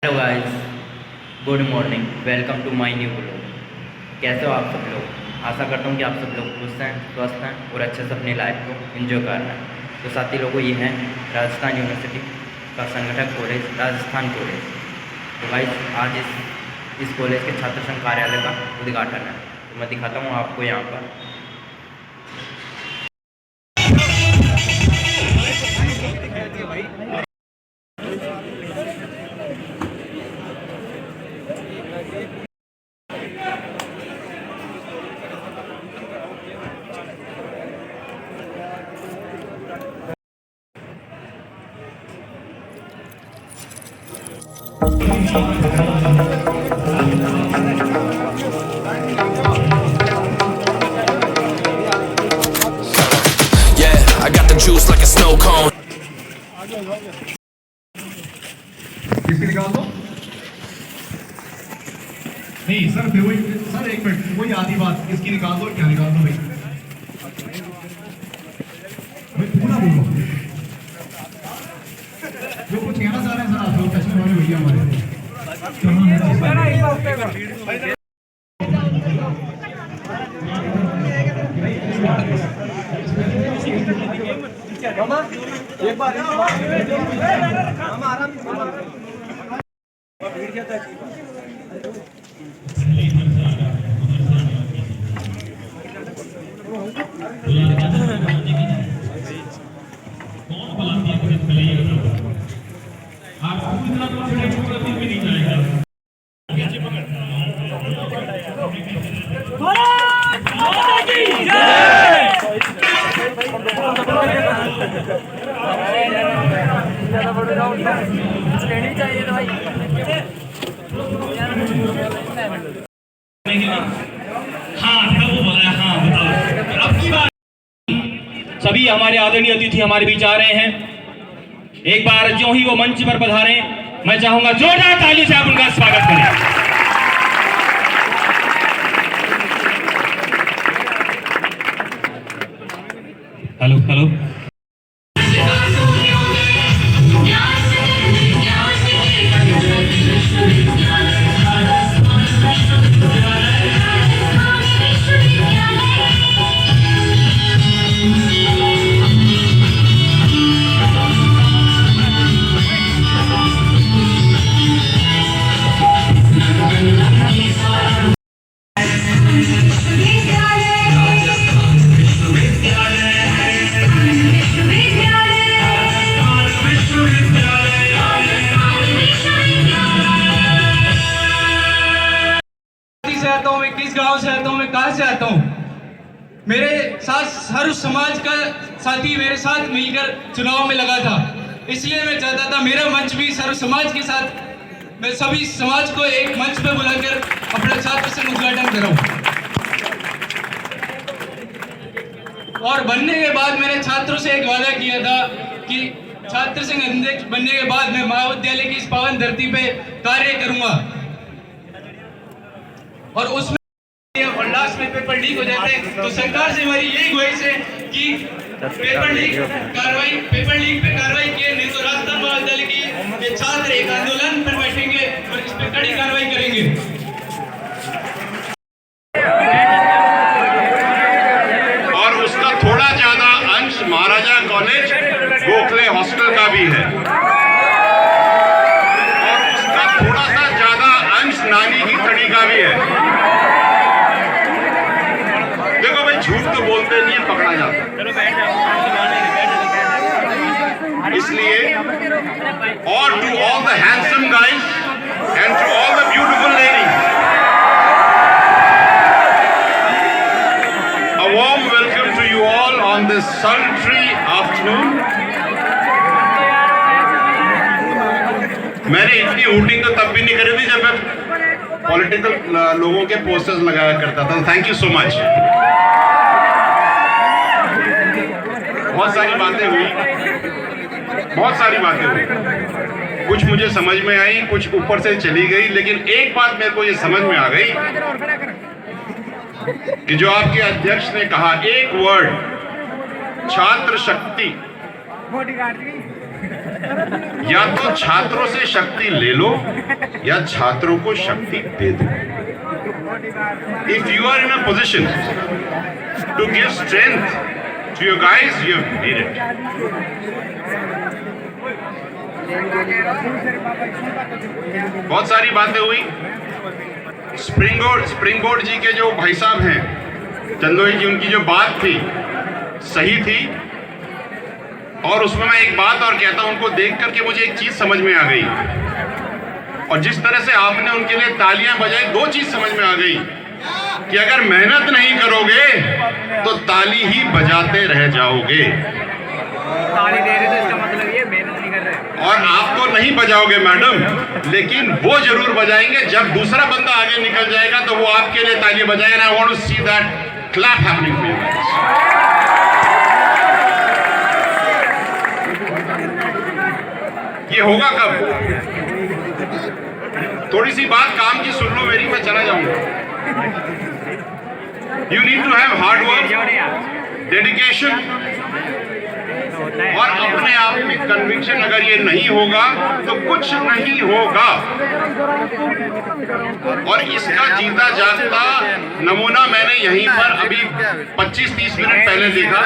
Hello guys, good morning. Welcome to my new blog. कैसे हो आप सब लोग? आशा करता हूँ कि आप सब लोग खुश हैं, स्वस्थ हैं और अच्छे से अपनी लाइफ को एंजॉय कर रहे हैं। तो साथी लोगों, ये हैं राजस्थान यूनिवर्सिटी का संगठक कॉलेज, राजस्थान कॉलेज। तो गाइस, आज इस कॉलेज के छात्र संघ कार्यालय का उद्घाटन है। तो मैं दिखाता हूँ आपको यहाँ पर। I got the juice like a snow cone. किसकी निकाल दो? नहीं सर, फिर वही सर, एक मिनट, वही आधी बात, किसकी निकाल दो, क्या निकाल दो भाई? भाई पूरा बोलो जो कुछ कहना चाह रहे हैं सर। आप लोग चश्मे वाले भैया हमारे एक बार सभी हमारे आदरणीय अतिथि हमारे बीच आ रहे हैं। एक बार जो ही वो मंच पर पधारे, मैं चाहूंगा जोरदार ताली से आप उनका स्वागत करें। Hello hello. आता हूँ, मैं किस गांव से आता हूँ, मैं कहाँ से आता हूँ। मेरे साथ हर समाज का साथी मेरे साथ मिलकर चुनाव में लगा था, इसलिए मैं चाहता था मेरा मंच भी सर्व समाज के साथ, मैं सभी समाज को एक मंच पे बुलाकर अपना छात्र संघ उद्घाटन कराऊं। और बनने के बाद मैंने छात्रों से एक वादा किया था कि छात्र संघ अध्यक्ष बनने के बाद मैं महाविद्यालय की इस पावन धरती पे कार्य करूंगा। और उसमें और लास्ट में पेपर लीक हो जाते हैं, तो सरकार से हमारी यही गुहारिश है कि पेपर लीक पे कार्रवाई किए, नहीं तो राजस्थान महाविद्यालय के छात्र एक आंदोलन पर बैठेंगे और इस पर कड़ी कार्रवाई करेंगे। और उसका थोड़ा ज्यादा अंश महाराजा कॉलेज गोखले हॉस्टल का भी है, और उसका थोड़ा सा ज्यादा अंश नानी की खड़ी का भी है। देखो भाई, झूठ तो बोलते नहीं है, पकड़ा जाता है। इसलिए और to all the handsome guys and to all the beautiful ladies, a warm welcome to you all on this sultry afternoon. मैंने इतनी हूटिंग तो तब भी नहीं करी थी जब मैं पॉलिटिकल लोगों के पोस्टर्स लगाया करता था। Thank you so much. बहुत सारी बातें हुई, बहुत सारी बातें हुई, कुछ मुझे समझ में आई, कुछ ऊपर से चली गई, लेकिन एक बात मेरे को ये समझ में आ गई कि जो आपके अध्यक्ष ने कहा, एक वर्ड, छात्र शक्ति, या तो छात्रों से शक्ति ले लो या छात्रों को शक्ति दे दो। If you are in a position to give strength to your guys, you have need it. बहुत सारी बातें हुई। स्प्रिंग बोर्ड जी के जो भाई साहब हैं चंदोई जी, उनकी जो बात थी सही थी, और उसमें मैं एक बात और कहता हूं, उनको देख करके मुझे एक चीज समझ में आ गई, और जिस तरह से आपने उनके लिए तालियां बजाई, दो चीज समझ में आ गई कि अगर मेहनत नहीं करोगे तो ताली ही बजाते रह जाओगे, ताली दे रहे तो इसका मतलब ये मेहनत नहीं कर रहे। और आप तो नहीं बजाओगे मैडम, लेकिन वो जरूर बजाएंगे। जब दूसरा बंदा आगे निकल जाएगा तो वो आपके लिए ताली बजाएगा। I want to see that clap happening for you guys. ये होगा कब? थोड़ी सी बात काम की सुन लो मेरी, मैं चला जाऊंगा। You need to have hard work, dedication और अपने आप में कन्विक्शन। अगर ये नहीं होगा तो कुछ नहीं होगा। और इसका जीता जागता नमूना मैंने यहीं पर अभी 25-30 मिनट पहले देखा,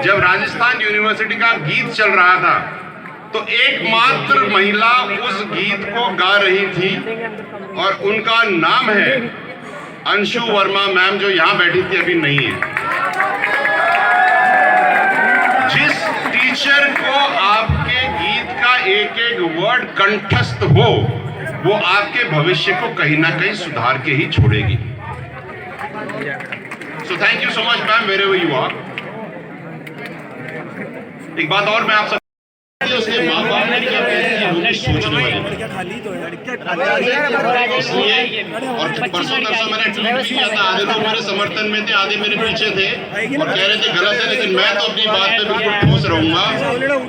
जब राजस्थान यूनिवर्सिटी का गीत चल रहा था तो एकमात्र महिला उस गीत को गा रही थी, और उनका नाम है अंशु वर्मा मैम, जो यहां बैठी थी, अभी नहीं है। जिस टीचर को आपके गीत का एक एक वर्ड कंठस्थ हो, वो आपके भविष्य को कहीं ना कहीं सुधार के ही छोड़ेगी। So thank you so much ma'am, wherever you are. एक बात और मैं आपसे, उसके माँ बाप ने क्या कहते सोचने वाले, इसलिए और परसों तरसों मैंने ट्वीट भी किया था, आधे लोग मेरे समर्थन में थे, आधे मेरे पीछे थे और कह रहे थे गलत है, लेकिन मैं तो अपनी बात पे बिल्कुल ठोस रहूंगा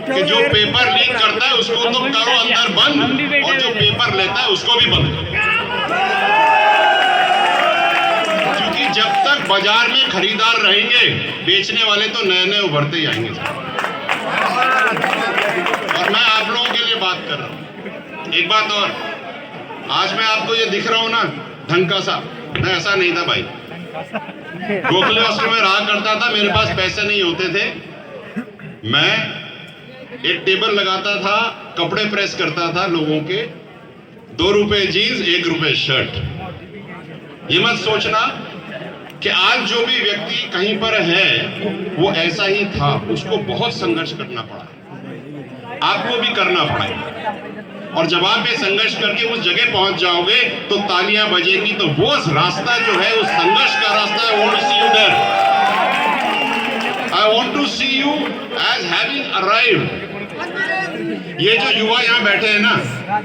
कि जो पेपर लीक करता है उसको तो करो अंदर बंद, और जो पेपर लेता है उसको भी बंद करो। क्योंकि जब तक बाजार में खरीदार रहेंगे, बेचने वाले तो नए नए उभरते ही आएंगे। और मैं आप लोगों के लिए बात कर रहा हूं। एक बात और, आज मैं आपको ये दिख रहा हूं ना ढंग सा, मैं ऐसा नहीं था भाई। गोखले हॉस्टल में रहा करता था, मेरे पास पैसे नहीं होते थे, मैं एक टेबल लगाता था, कपड़े प्रेस करता था लोगों के, 2 रुपए जीन्स 1 रुपए शर्ट। ये मत सोचना कि आज जो भी व्यक्ति कहीं पर है वो ऐसा ही था, उसको बहुत संघर्ष करना पड़ा, आपको भी करना पड़ेगा। और जब आप ये संघर्ष करके उस जगह पहुंच जाओगे तो तालियां बजेंगी। तो वो रास्ता जो है, उस संघर्ष का रास्ता, I want to see you there, I want to see you as having arrived. ये जो युवा यहाँ बैठे हैं ना,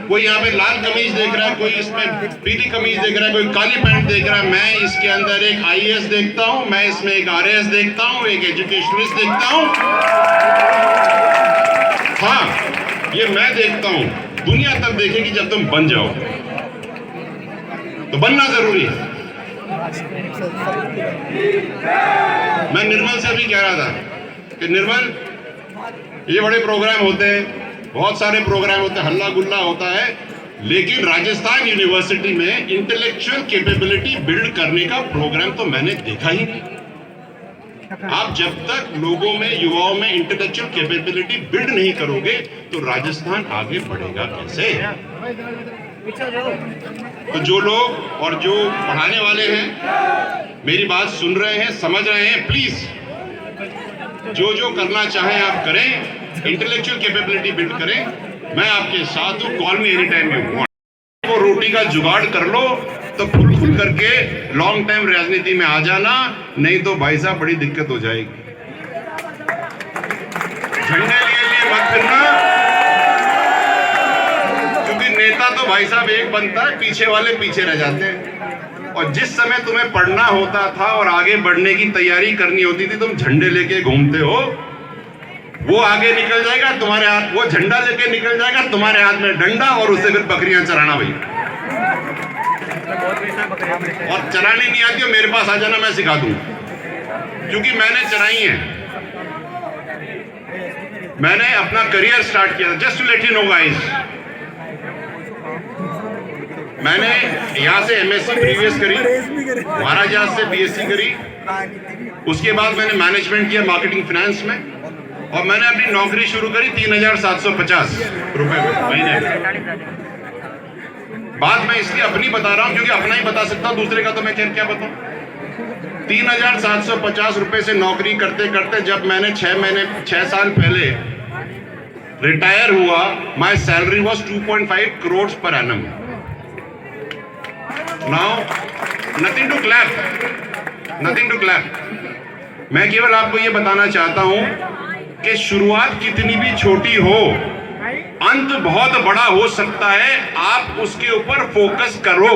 कोई यहाँ पे लाल कमीज देख रहा है, कोई इसमें पीली कमीज देख रहा है, कोई काली पैंट देख रहा है, मैं इसके अंदर एक आईएएस देखता हूँ, मैं इसमें एक आरएएस देखता हूँ, एक एजुकेशनिस्ट देखता हूँ। हाँ, ये मैं देखता हूं। दुनिया तब देखेगी जब तुम बन जाओ, तो बनना जरूरी है। मैं निर्मल से भी कह रहा था कि निर्मल, ये बड़े प्रोग्राम होते हैं, बहुत सारे प्रोग्राम होते हैं, हल्ला गुल्ला होता है, लेकिन राजस्थान यूनिवर्सिटी में इंटेलेक्चुअल कैपेबिलिटी बिल्ड करने का प्रोग्राम तो मैंने देखा ही नहीं। आप जब तक लोगों में, युवाओं में इंटेलेक्चुअल कैपेबिलिटी बिल्ड नहीं करोगे तो राजस्थान आगे बढ़ेगा कैसे? तो जो लोग और जो पढ़ाने वाले हैं मेरी बात सुन रहे हैं, समझ रहे हैं, प्लीज जो जो करना चाहें आप करें, इंटेलेक्चुअल कैपेबिलिटी बिल्ड करें। मैं आपके साथ हूं, call me any time you want. वो रोटी का जुगाड़ कर लो तो फुल करके लॉन्ग टाइम राजनीति में आ जाना, नहीं तो भाई साहब बड़ी दिक्कत हो जाएगी। झंडे लिए मत फिरना, क्योंकि नेता तो भाई साहब एक बनता है, पीछे वाले पीछे रह जाते हैं। और जिस समय तुम्हें पढ़ना होता था और आगे बढ़ने की तैयारी करनी होती थी, तुम झंडे लेके घूमते हो, वो आगे निकल जाएगा तुम्हारे हाथ, वो झंडा लेके निकल जाएगा तुम्हारे हाथ में डंडा, और उससे फिर बकरियां चराना भैया। और चरानी नहीं आती हो, मेरे पास आ जाना, मैं सिखा दूंगा, क्योंकि मैंने चराई है। मैंने अपना करियर स्टार्ट किया था। Just to let you know guys, मैंने यहाँ से एमएससी प्रीवियस करी, महाराजा से बीएससी करी, उसके बाद मैंने मैनेजमेंट किया मार्केटिंग फाइनेंस में, और मैंने अपनी नौकरी शुरू करी 3,750 रुपए महीने में। बात मैं इसलिए अपनी बता रहा हूं क्योंकि अपना ही बता सकता हूं, दूसरे का तो मैं क्या बताऊं। 3,750 रुपए से नौकरी करते करते जब मैंने 6 साल पहले रिटायर हुआ, my salary was 2.5 crore per annum. Now nothing to clap, nothing to clap. मैं केवल आपको यह बताना चाहता हूं कि शुरुआत कितनी भी छोटी हो, अंत बहुत बड़ा हो सकता है। आप उसके ऊपर फोकस करो।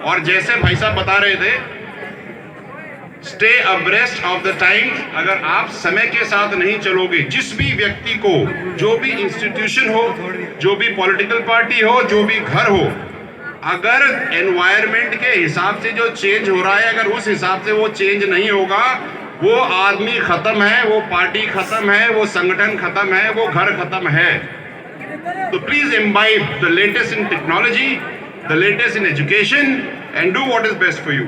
और जैसे भाई साहब बता रहे थे, stay abreast of the time. अगर आप समय के साथ नहीं चलोगे, जिस भी व्यक्ति को, जो भी इंस्टीट्यूशन हो, जो भी पॉलिटिकल पार्टी हो, जो भी घर हो, अगर एनवायरमेंट के हिसाब से जो चेंज हो रहा है, अगर उस हिसाब से वो चेंज नहीं होगा, वो आदमी खत्म है, वो पार्टी खत्म है, वो संगठन खत्म है, वो घर खत्म है। तो please imbibe the latest in technology, the latest in education, and do what is best for you.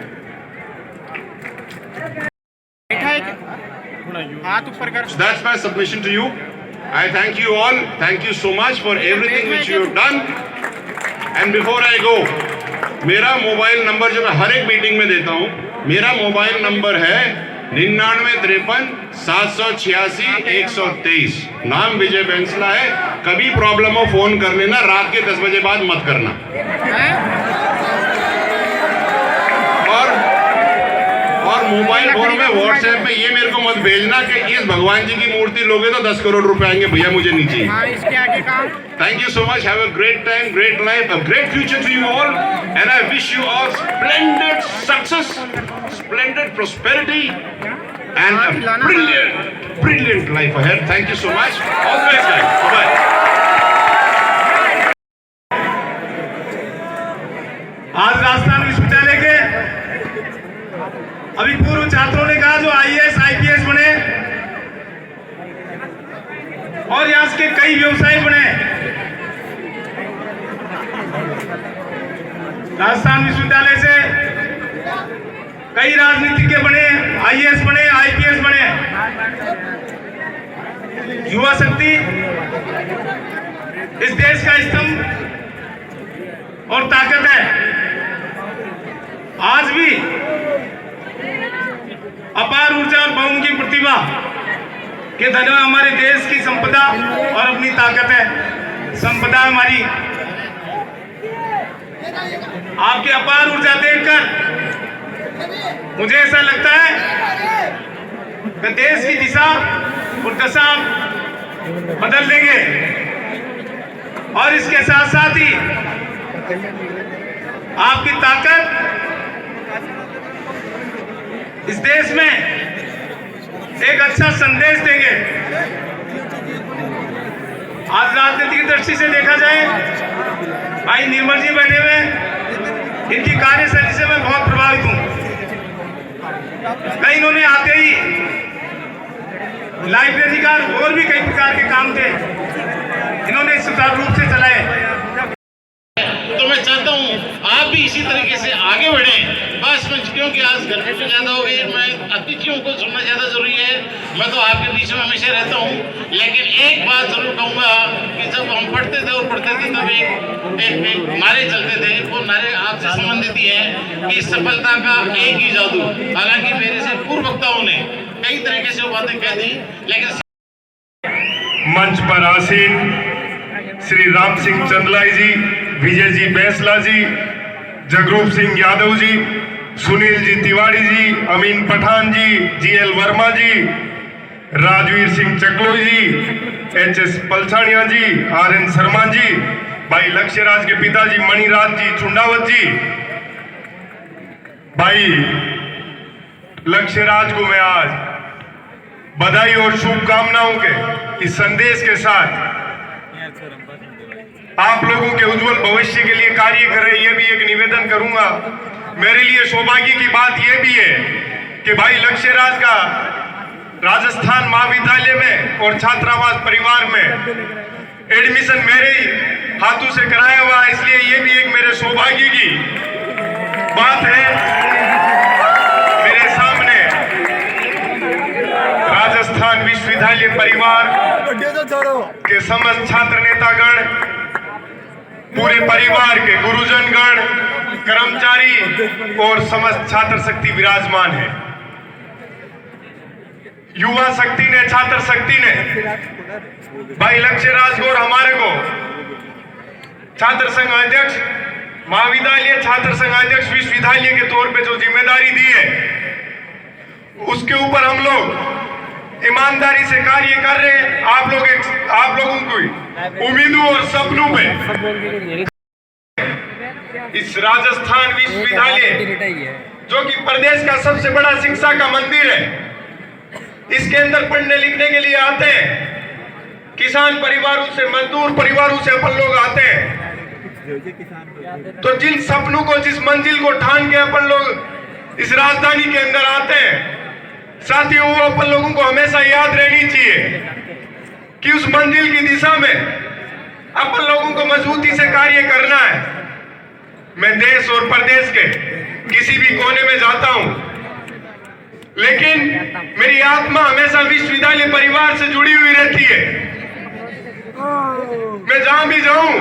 हाथ ऊपर कर। So that's my submission to you. I thank you all. Thank you so much for everything which you have done. And before I go, मेरा mobile number जो मैं हर एक meeting में देता हूँ, मेरा मोबाइल नंबर है 9953 786 123। नाम विजय बैंसला है। कभी प्रॉब्लम हो फोन कर लेना, रात के 10 बजे बाद मत करना। और मोबाइल फोन में व्हाट्सएप में ये मेरे को मत भेजना कि इस भगवान जी की मूर्ति लोगे तो 10 करोड़ रुपए आएंगे, भैया मुझे नीचे। इसके आगे काम। Thank you so much. Have a great time, great life, a great future to you all, and I wish you all splendid success, splendid prosperity, and a brilliant life ahead. Thank you so much. All the best, guys. Bye-bye. आज राजस्थान विश्वविद्यालय के अभी पूर्व छात्रों ने कहा जो IAS IPS बने और यहाँ के कई व्यवसायी बने। राजस्थान विश्वविद्यालय से कई राजनीतिज्ञ बने, आईएएस बने, आईपीएस बने। युवा शक्ति इस देश का स्तंभ और ताकत है। आज भी अपार ऊर्जा और बहुमुखी प्रतिभा के धन हमारे देश की संपदा और अपनी ताकत है। संपदा हमारी, आपकी अपार ऊर्जा देखकर मुझे ऐसा लगता है कि देश की दिशा और दशा बदल देंगे। और इसके साथ साथ ही आपकी ताकत इस देश में एक अच्छा संदेश देंगे। आज राजनीति की दृष्टि से देखा जाए, भाई निर्मल जी बैठे हुए, इनकी कार्यशैली से मैं बहुत प्रभावित हूं। कई इन्होंने आते ही लाइब्रेरी का और भी कई प्रकार के काम थे, इन्होंने सुचारू रूप से चलाए। तो मैं चाहता हूँ आप भी इसी तरीके से आगे बढ़ें। बस क्योंकि आज गर्मी भी ज़्यादा हो गई, मैं अतिथियों को सुनना ज़्यादा जरूरी है। मैं तो आपके बीच में हमेशा रहता हूँ, लेकिन एक बात जरूर कहूँगा कि जब हम पढ़ते थे तब एक नारे चलते थे। वो नारे आपसे संबंधित ही है कि सफलता का एक ही जादू। हालांकि मेरे से पूर्व वक्ताओं ने कई तरीके से वो बातें कह दी, लेकिन मंच पर आसीन श्री राम सिंह चंदलाई जी, विजय जी बैंसला जी, जगरूप सिंह यादव जी, सुनील जी तिवारी जी, अमीन पठान जी, जीएल वर्मा जी, राजवीर सिंह चकलोई जी, एचएस पलछाणिया जी, आरएन शर्मा जी, भाई लक्ष्यराज के पिताजी मणिराज जी चुंडावत जी। भाई लक्ष्यराज को मैं आज बधाई और शुभकामनाओं के इस संदेश के साथ आप लोगों के उज्जवल भविष्य के लिए कार्य करें, यह भी एक निवेदन करूंगा। मेरे लिए सौभाग्य की बात यह भी है कि भाई लक्ष्यराज का राजस्थान महाविद्यालय में और छात्रावास परिवार में एडमिशन मेरे ही हाथों से कराया हुआ, इसलिए ये भी एक मेरे सौभाग्य की बात है। मेरे सामने राजस्थान विश्वविद्यालय परिवार के समस्त छात्र नेतागण, पूरे परिवार के गुरुजनगण, कर्मचारी और समस्त छात्र शक्ति विराजमान है। युवा शक्ति ने, छात्र शक्ति ने भाई लक्ष्य राजगौर हमारे को छात्र संघ अध्यक्ष, महाविद्यालय छात्र संघ अध्यक्ष विश्वविद्यालय के तौर पे जो जिम्मेदारी दी है, उसके ऊपर हम लोग ईमानदारी से कार्य कर रहे हैं। आप लोगों की उम्मीदों और सपनों पे इस राजस्थान विश्वविद्यालय जो कि प्रदेश का सबसे बड़ा शिक्षा का मंदिर है, इसके अंदर पढ़ने लिखने के लिए आते हैं। किसान परिवारों से, मजदूर परिवारों से अपन लोग आते हैं। तो जिन सपनों को, जिस मंजिल को ठान के अपन लोग इस राजधानी के अंदर आते हैं, साथियों, वो अपन लोगों को हमेशा याद रहनी चाहिए कि उस मंजिल की दिशा में अपन लोगों को मजबूती से कार्य करना है। मैं देश और प्रदेश के किसी भी कोने में जाता हूं, लेकिन मेरी आत्मा हमेशा विश्वविद्यालय परिवार से जुड़ी हुई रहती है। मैं जहां भी जाऊं,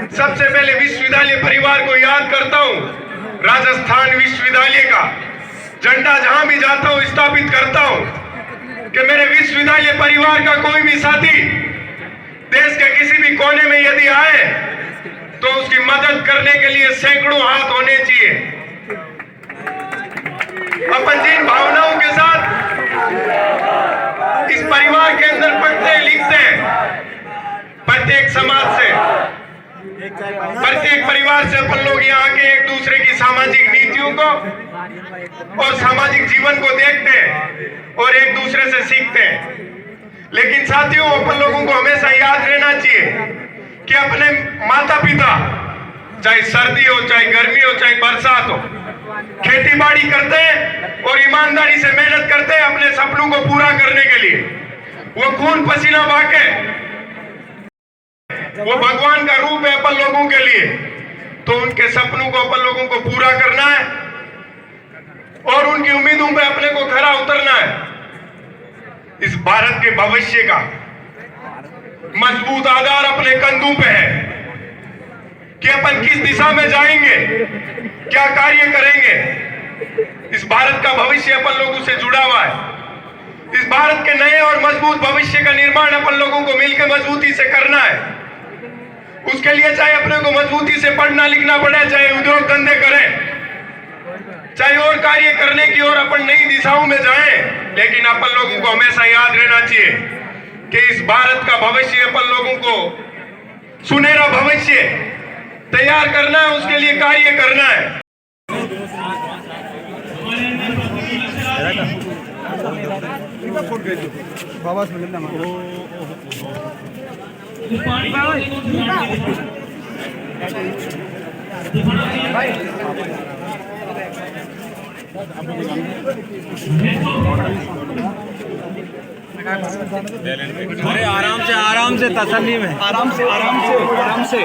सबसे पहले विश्वविद्यालय परिवार को याद करता हूं। राजस्थान विश्वविद्यालय का झंडा जहां भी जाता हूं स्थापित करता हूं कि मेरे विश्वविद्यालय परिवार का कोई भी साथी देश के किसी भी कोने में यदि आए तो उसकी मदद करने के लिए सैकड़ों हाथ होने चाहिए। अपन जिन भावनाओं के साथ इस परिवार के अंदर पढ़ते लिखते हैं, प्रत्येक समाज से, प्रत्येक परिवार से अपन लोग यहाँ आके एक दूसरे की सामाजिक नीतियों को और सामाजिक जीवन को देखते हैं और एक दूसरे से सीखते हैं। लेकिन साथियों, अपन लोगों को हमेशा याद रहना चाहिए कि अपने माता पिता, चाहे सर्दी हो, चाहे गर्मी हो, चाहे बरसात हो, खेती बाड़ी करते हैं और ईमानदारी से मेहनत करते हैं अपने सपनों को पूरा करने के लिए। वो खून पसीना बहाके, वो भगवान का रूप है अपन लोगों के लिए। तो उनके सपनों को अपन लोगों को पूरा करना है और उनकी उम्मीदों पे अपने को खरा उतरना है। इस भारत के भविष्य का मजबूत आधार अपने कंधों पे है कि अपन किस दिशा में जाएंगे, क्या कार्य करेंगे। इस भारत का भविष्य अपन लोगों से जुड़ा हुआ है। इस भारत के नए और मजबूत भविष्य का निर्माण अपन लोगों को मिलकर मजबूती से करना है। उसके लिए चाहे अपने को मजबूती से पढ़ना लिखना पड़े, चाहे उद्योग धंधे करें, चाहे और कार्य करने की ओर अपन नई दिशाओं में जाएं, लेकिन अपन लोगों को हमेशा याद रहना चाहिए कि इस भारत का भविष्य अपन लोगों को सुनहरा भविष्य तैयार करना है, उसके लिए कार्य करना है। अरे आराम से तसल्ली में, आराम से